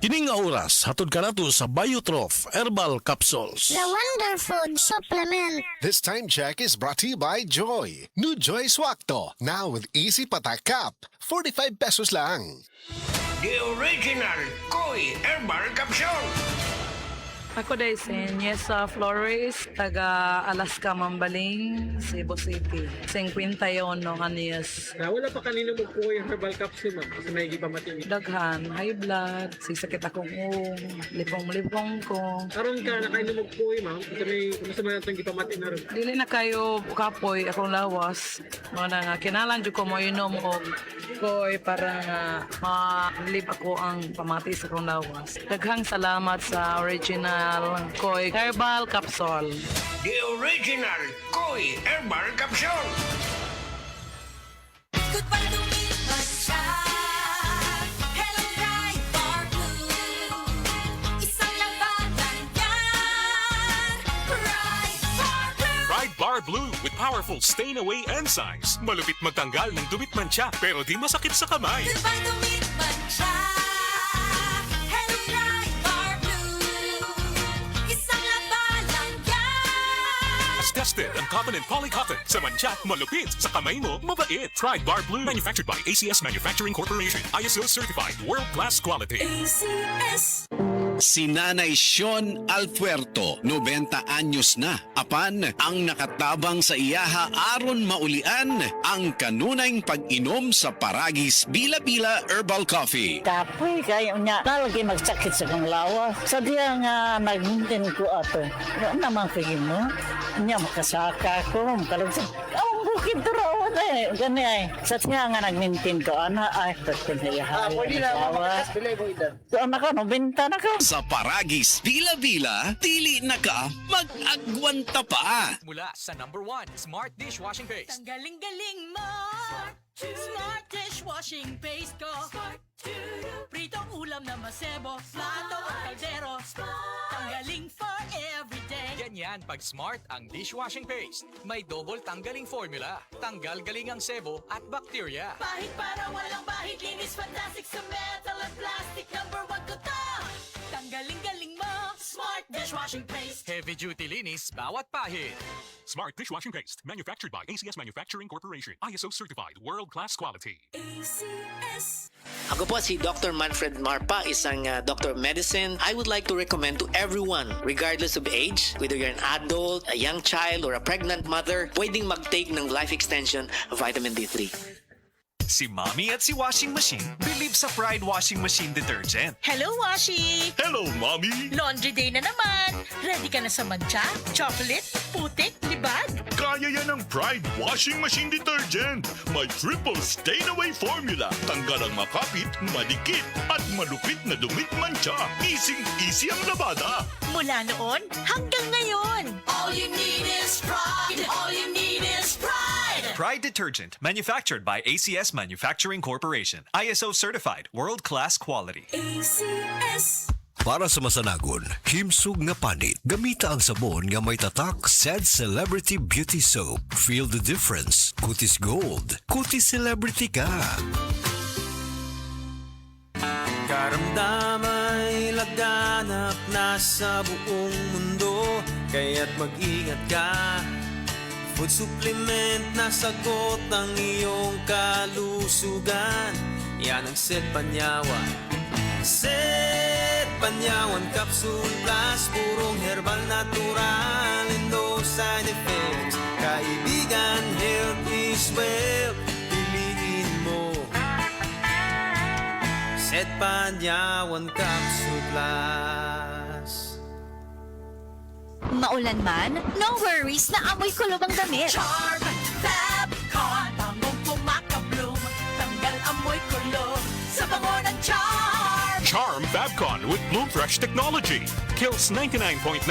Kining nga oras, hatod ka nato sa Biotrof Herbal Capsules. The Wonder Food Supplement. This time check is brought to you by Joy. New Joy Swakto. Now with easy patak cap. 45 pesos lang. The original Koi Herbal Capsule. Ako dahil si Niesa Flores, taga Alaska, Mambaling, Cebu City. 51 anyos. Wala pa kanino magkuha yung herbal capsule, ma'am. Kasi may ipamatindi. Daghan, high blood, sisakit akong lipong-lipong ko. Karon ka na kayo magkuha, ma'am. Kasi may masama na itong ipamatin na rin. Dili na kayo kapoy akong lawas. Mga nga, kinalan dyan ko mo inom og koy para nga ma-live ako ang pamati sa akong lawas. Daghang salamat sa original Koi Herbal Capsule. The original Koi Herbal Capsule. Goodbye to me, Masya. Hello, Bright Bar Blue. Isang labanan yan. Bright Bar Blue. Pride Bar Blue with powerful stain-away enzymes. Malupit magtanggal ng dumit mancha pero di masakit sa kamay. Goodbye to me, Masya. Hello, Bright Bar Blue. Isang labanan yan. As tested ang Covenant Polycotton sa mancha, malupit sa kamay mo, mabait. Pride Bar Blue, manufactured by ACS Manufacturing Corporation. ISO certified, world-class quality. ACS. Si Nanay Sean Alpuerto, 90 anyos na. Apan, ang nakatabang sa iyaha aron maulian ang kanunayng pag-inom sa Paragis Bila-Bila Herbal Coffee. Kapoy kayo niya. Talagi magsakit sa kong lawa. Sa diya nga nag-maintain ko ato. Ano naman kayo mo? Niya makasaka ko. Makalagsan. Ang bukid turo eh. Gani ay. Sa diya nga nag-maintain ko. Ana ay. Pwede na yahay. Pwede na, mamakas. Pilay mo idan. Doon ako, nabinta na ko. Sa Paragis Bila-Bila, dili na ka mag-agwanta pa. Mula sa #1 Smart Dishwashing Paste. Ang galing-galing mo. Smart dishwashing paste ko. Pritong ulam na masebo. Plato at kaldero. Tanggaling for everyday. Ganyan pag Smart ang dishwashing paste. May double tanggaling formula. Tanggal galing ang sebo at bacteria. Bahid para walang bahid. Linis fantastic sa metal at plastic. #1 ko to. Tanggaling-galing mo. Smart dishwashing paste. Heavy duty linis bawat pahid. Smart Dishwashing Paste, manufactured by ACS Manufacturing Corporation. ISO certified, world-class quality. ACS. Ako po si Dr. Manfred Marpa, isang Dr. of Medicine. I would like to recommend to everyone, regardless of age, whether you're an adult, a young child, or a pregnant mother, pwedeng mag-take ng life extension vitamin D3. Si Mommy at si Washing Machine believe sa Pride Washing Machine Detergent. Hello, Washi! Hello, Mommy! Laundry day na naman! Ready ka na sa mancha, chocolate, putik, libag? Kaya yan ang Pride Washing Machine Detergent. May triple stain-away formula. Tanggal ang makapit, madikit, at malupit na dumit mancha. Easy ang labada. Mula noon hanggang ngayon. All you need is pride. All you need is pride. Pride Detergent, manufactured by ACS Manufacturing Corporation. ISO certified, world-class quality. ACS. Para sa masanagon, himsog nga panit, gamita ang sabon nga may tatak said Celebrity Beauty Soap. Feel the difference. Kutis Gold. Kutis Celebrity ka. Karamdamay laganap na sa buong mundo, kaya't mag-ingat ka. Food supplement na sagot ang iyong kalusugan. Yan ang Set Panyawan. Set Panyawan Capsule Plus, purong herbal natural and no side effects. Kaibigan, health is wealth. Piliin mo Set Panyawan Capsule Plus. Maulan man, no worries na amoy kulob ang damit. Charm Fabcon, bangong pumakabloom, tanggal amoy kulob sa bango ng Charm. Charm Fabcon with Bloom Fresh technology. Kills 99.9%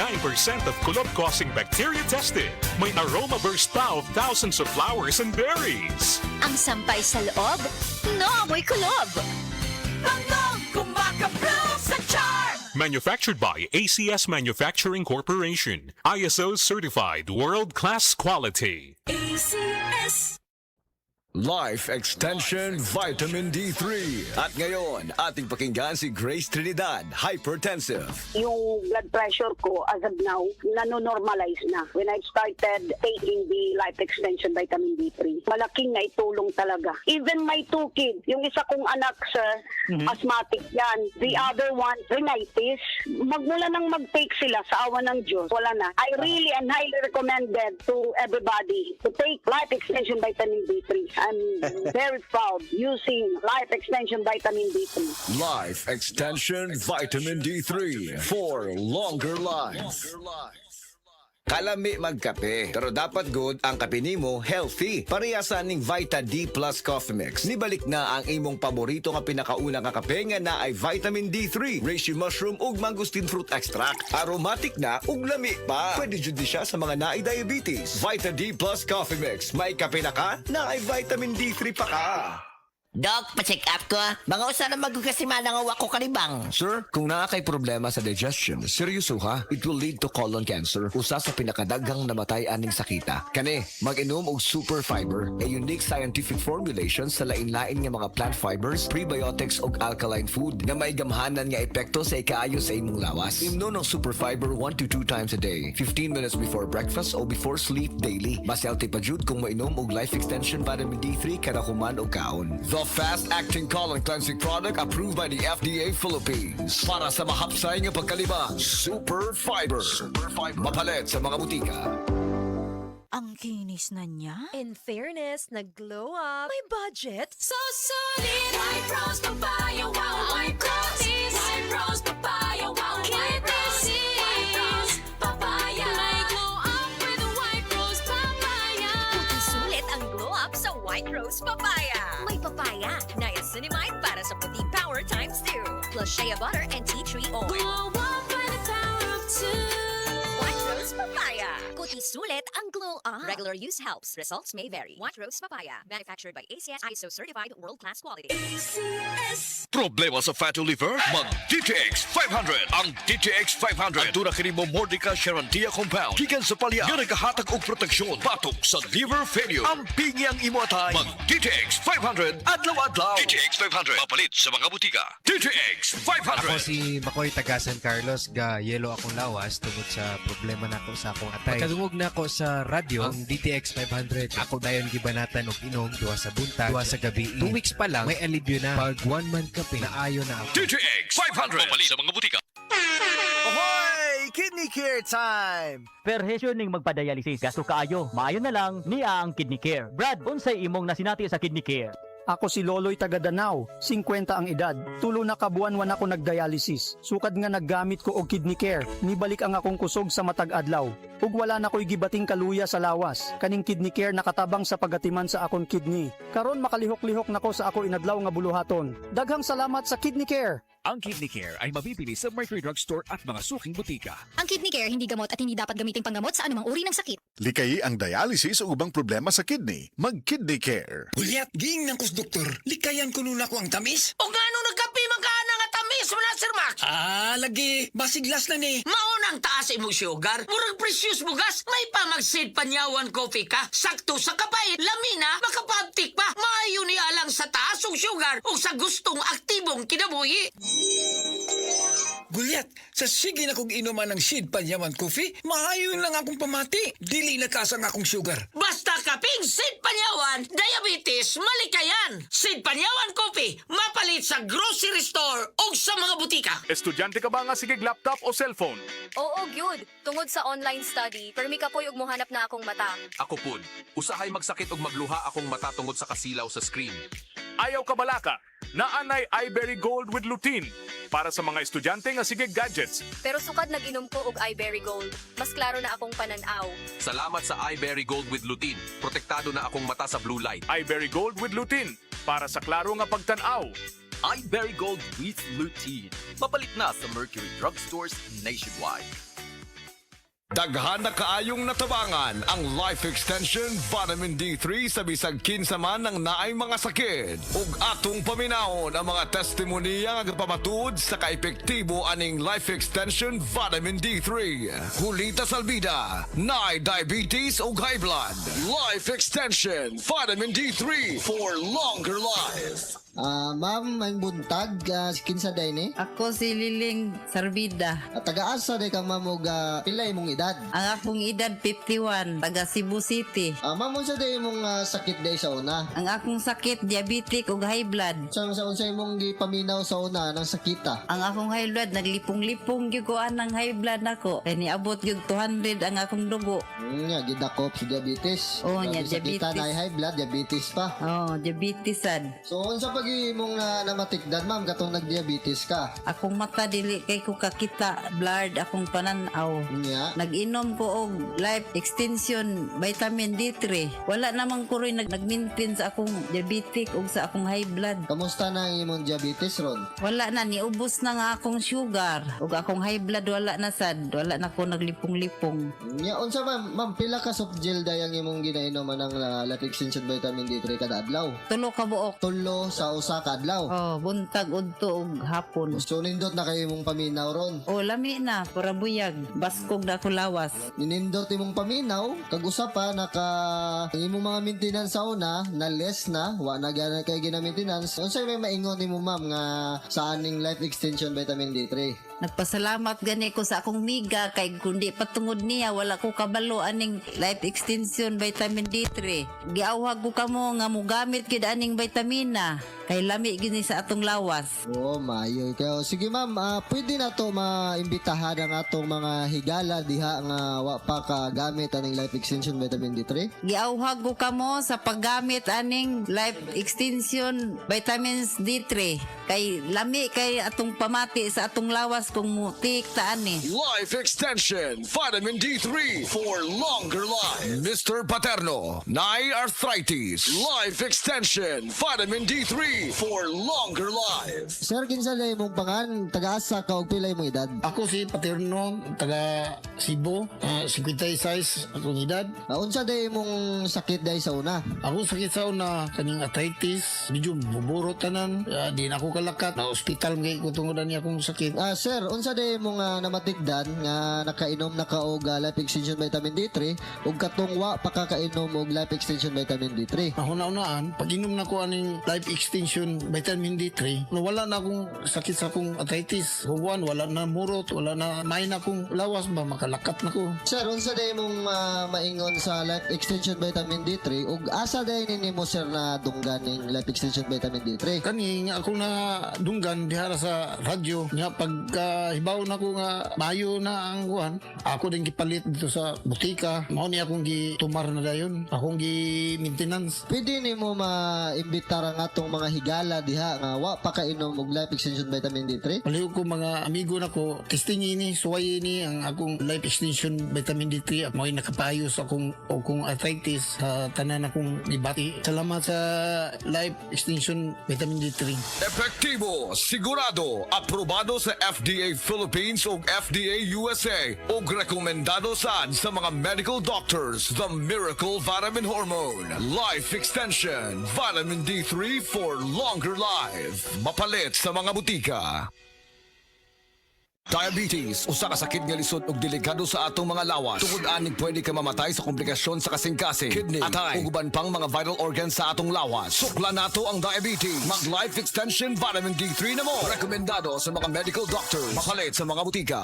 of kulob-causing bacteria tested. May aroma burst pa of thousands of flowers and berries. Ang sampay sa loob, no amoy kulob. Bangong kumakabloom sa Charm. Manufactured by ACS Manufacturing Corporation. ISO certified, world-class quality. ACS. Life Extension Vitamin D3. At ngayon, ating pakinggan si Grace Trinidad, hypertensive. Yung blood pressure ko as of now, nanonormalize na. When I started taking the Life Extension Vitamin D3, malaking naitulong talaga. Even my 2 kids, yung isa kong anak, sir, asthmatic yan. The other one, rhinitis. Magmula nang mag-take sila sa awa ng Diyos, wala na. I really and highly recommended to everybody to take Life Extension Vitamin D3. I'm very proud using Life Extension Vitamin D3. Life Extension Vitamin D3 for longer life. Kalami magkape, pero dapat good ang kape nimo healthy. Parehasan ning Vita D Plus Coffee Mix. Nibalik na ang imong paborito nga pinakauna nga kape nga na ay Vitamin D3, reishi mushroom ug mangosteen fruit extract. Aromatic na ug lami pa. Pwede jud siya sa mga naay diabetes. Vita D Plus Coffee Mix. May kape na ka, na ay Vitamin D3 pa ka. Doc, pa-check up ko. Mga usa na magkasimana nga wako kanibang. Sir, kung naa kay problema sa digestion, seryoso ha, it will lead to colon cancer, usa sa pinakadaghang namatay aning sakita. Kani, mag-inom og super fiber, a unique scientific formulation sa lain-lain nga mga plant fibers, prebiotics ug alkaline food nga may gamhanan nga epekto sa ikaayo sa imong lawas. Imnon ng super fiber 1 to 2 times a day, 15 minutes before breakfast o before sleep daily. Mas healthy pa jud kung mainom og Life Extension Vitamin D3 kada human o kaon. The fast-acting colon cleansing product approved by the FDA Philippines. Para sa mahapsay nga pagkalibang, Super Fiber. Mapalit sa mga butika. Ang kinis na niya. In fairness, nag-glow up. May budget. So solid. White Rose Papaya. Wow, White Rose. White Rose Papaya. Wow, White Rose. White Rose Papaya. May glow up with White Rose Papaya. Puti sulit ang glow up sa White Rose Papaya. May papaya, niacinamide para sa puti power times 2. Plus shea butter and tea tree oil. Glow up with the power of 2. White Rose Papaya. Puti sulit ang glow up. Regular use helps. Results may vary. White Rose Papaya. Manufactured by ACS ISO certified world-class quality. ACS. Problema sa fatty liver? Mag DTX 500. Ang DTX 500 aduna kini mo Mordica Sharantia compound. Gikan sa palya nga nagahatag og proteksyon batok sa liver failure. Ang pingyang imo atay. Mag DTX 500 adlaw-adlaw. DTX 500 mapalit sa mga butika. DTX 500. Ako si Makoy taga San Carlos, ga yelo akong lawas tungod sa problema nako sa akong atay. Pagkadungog na ako sa radyo, ang DTX 500, ako dayon gibanatan og inom duha sa buntag, duha sa gabi. 2 weeks pa lang, may alibyo na. Pag 1 month kape, naayo na ako. DTX 500 mapalit sa mga butika. Ahoy! Kidney Care time! Perhesyo ning magpadialysis gasto kaayo. Maayo na lang niya ang Kidney Care. Brad, unsay imong nasinati sa Kidney Care? Ako si Loloy taga Danau, 50 ang edad. Tulo na kabuan-wan ako nagdialysis. Sukad nga naggamit ko og Kidney Care. Nibalik ang akong kusog sa matag adlaw. Ug wala na ko'y gibating kaluya sa lawas. Kaning Kidney Care nakatabang sa pagatiman sa akong kidney. Karon makalihok-lihok nako sa ako inadlaw nga buluhaton. Daghang salamat sa Kidney Care. Ang Kidney Care ay mabibili sa Mercury Drugstore at mga suking butika. Ang Kidney Care hindi gamot at hindi dapat gamiting panggamot sa anumang uri ng sakit. Likayi ang dialysis o ubang problema sa kidney. Mag-Kidney Care. Hulyat, ging ng doktor. Likayan ko nun ako ang tamis. O ngano nagkapi magkana nga tamis mo na, Sir Max? Lagi. Basiglas na ni. Maunang taas imong sugar. Murag precious mo gas. May pamagsid panyawan coffee ka. Sakto sa kapay. Lamina, makapabtik pa. Maayo ni alang sa taas og sugar o sa gustong aktibong kinabuhi. Gulyat, sa sige na kong inuman ng Sid Panyaman Coffee, maayon lang akong pamati. Dili na kasang akong sugar. Basta kaping Sid Panyawan, diabetes, malikayan. Sid Panyawan Coffee, mapalit sa grocery store o sa mga butika. Estudyante ka ba nga sigig laptop o cellphone? Oo, gyud. Tungod sa online study, permi ka po'y muhanap na akong mata. Ako pud, usahay magsakit og magluha akong mata tungod sa kasilaw sa screen. Ayaw ka balaka. Naanay iBerry Gold with lutein para sa mga estudyante nga sigig gadgets. Pero sukad nag-inom ko og iBerry Gold. Mas klaro na akong pananaw. Salamat sa iBerry Gold with lutein. Protektado na akong mata sa blue light. iBerry Gold with lutein para sa klaro nga pagtanaw. iBerry Gold with lutein. Mapalit na sa Mercury Drugstores nationwide. Daghan na kaayong natabangan ang Life Extension Vitamin D3 sa bisag kinsa man ng naay mga sakit. Ug atong paminahon ang mga testimonya nga gapamatud sa kaepektibo aning Life Extension Vitamin D3. Hulita salbida, naay diabetes ug high blood. Life Extension Vitamin D3 for longer life. Ma'am, ang buntag, kinsa day ni? Ako si Liling Sarbida. Taga-asa day kang ma'am, pilay mong edad? Ang akong edad 51, taga Cebu City. Ma'am, unsa day mong sakit day sa una? Ang akong sakit, diabetic ug high blood. Sa unsa mong gipaminaw sa una ng sakita? Ang akong high blood, naglipong-lipong gyud ko ang high blood nako. Kay niabot gyud 200 ang akong dugo. Nya gidakop si diabetes. Oh, nya diabetes. Sakita na high blood, diabetes pa. Oh, diabetes sad. So unsa pag imong namatikdan ma'am katong nagdiabetes ka? Akong mata dili kay ko kakita, blurred akong pananaw. Nya. Nag-inom ko og life extension vitamin D3. Wala namang ko rin nag-maintain sa akong diabetic ug sa akong high blood. Kamusta na ang imong diabetes ron? Wala na, niubos na nga akong sugar ug akong high blood wala na sad. Wala na ko naglipong-lipong. Nya unsa ma'am pila ka soft gel day ang imong ginainom ng life extension vitamin D3 kada adlaw? 3 ka buok. 3 sa usa ka adlaw. Oh, buntag udto ug hapon. So nindot na kayo imong paminaw ron. Oh, lami na para buyag. Baskog na ko lawas. Ninindot imong paminaw kag usa pa naka imong mga maintenance sa una na less na wa na gyud kay gina-maintenance. Unsay may maingon nimo ma'am nga sa aning life extension vitamin D3? Nagpasalamat gani ko sa akong miga kay kundi patungod niya wala ko kabalo aning life extension vitamin D3. Giawhag ko kamo nga mogamit gid aning vitamina kay lami gini sa atong lawas. Oh, maayo kayo. Sige ma'am, pwede na to maimbitahan ang atong mga higala diha nga wa pa ka gamit aning life extension vitamin D3. Giawhag ko kamo sa paggamit aning life extension vitamins D3 kay lami kay atong pamati sa atong lawas kung mutik ta ani. Life Extension Vitamin D3 for longer life. Mr. Paterno, naay arthritis. Life Extension Vitamin D3 for longer life. Sir, kinsa lay mong pangan? Taga-asa ka og pilay mong edad? Ako si Paterno, taga Cebu, 56 akong edad. Unsa day mong sakit day sa una? Ako sakit sa una, kaning arthritis, medyo buburo tanan, di na ako kalakat, na hospital ngay ko tungod niya akong sakit. Sir, unsa day mong namatigdan nga nakainom na ka og life extension vitamin D3 ug katong wa pa kakainom og life extension vitamin D3? Una-unaan, pag inom na ko aning life extension vitamin D3, wala na akong sakit sa akong arthritis. Huwan, wala na murot, wala na may na akong lawas ba, makalakat na ko. Sir, unsa day mong maingon sa life extension vitamin D3 ug asa day nimo sir na dunggan ning life extension vitamin D3? Kani nga ako na dunggan dihara sa radyo nga pagka hibaw na ko nga mayo na ang kuhan, ako din gipalit dito sa butika. Mao ni akong gitumar na dayon, akong gi-maintenance. Pwede nimo maimbitar ang atong mga higala diha nga wa pa kainom og life extension vitamin D3? Paliw ko mga amigo na ko, testing ini, suway ini ang akong life extension vitamin D3. Mo'y nakapayo sa akong arthritis sa tanan akong ibati. Salamat sa life extension vitamin D3. Epektibo, sigurado, aprobado sa FDA Philippines ug FDA USA ug rekomendado sad sa mga medical doctors. The Miracle Vitamin Hormone Life Extension Vitamin D3 for longer life. Mapalit sa mga butika. Diabetes, usa ka sakit nga lisod ug delikado sa atong mga lawas. Tungod anig pwede ka mamatay sa komplikasyon sa kasing-kasing, kidney, atay, ug uban pang mga vital organs sa atong lawas. Sukla nato ang diabetes. Mag Life Extension Vitamin D3 na mo. Rekomendado sa mga medical doctors. Mapalit sa mga butika.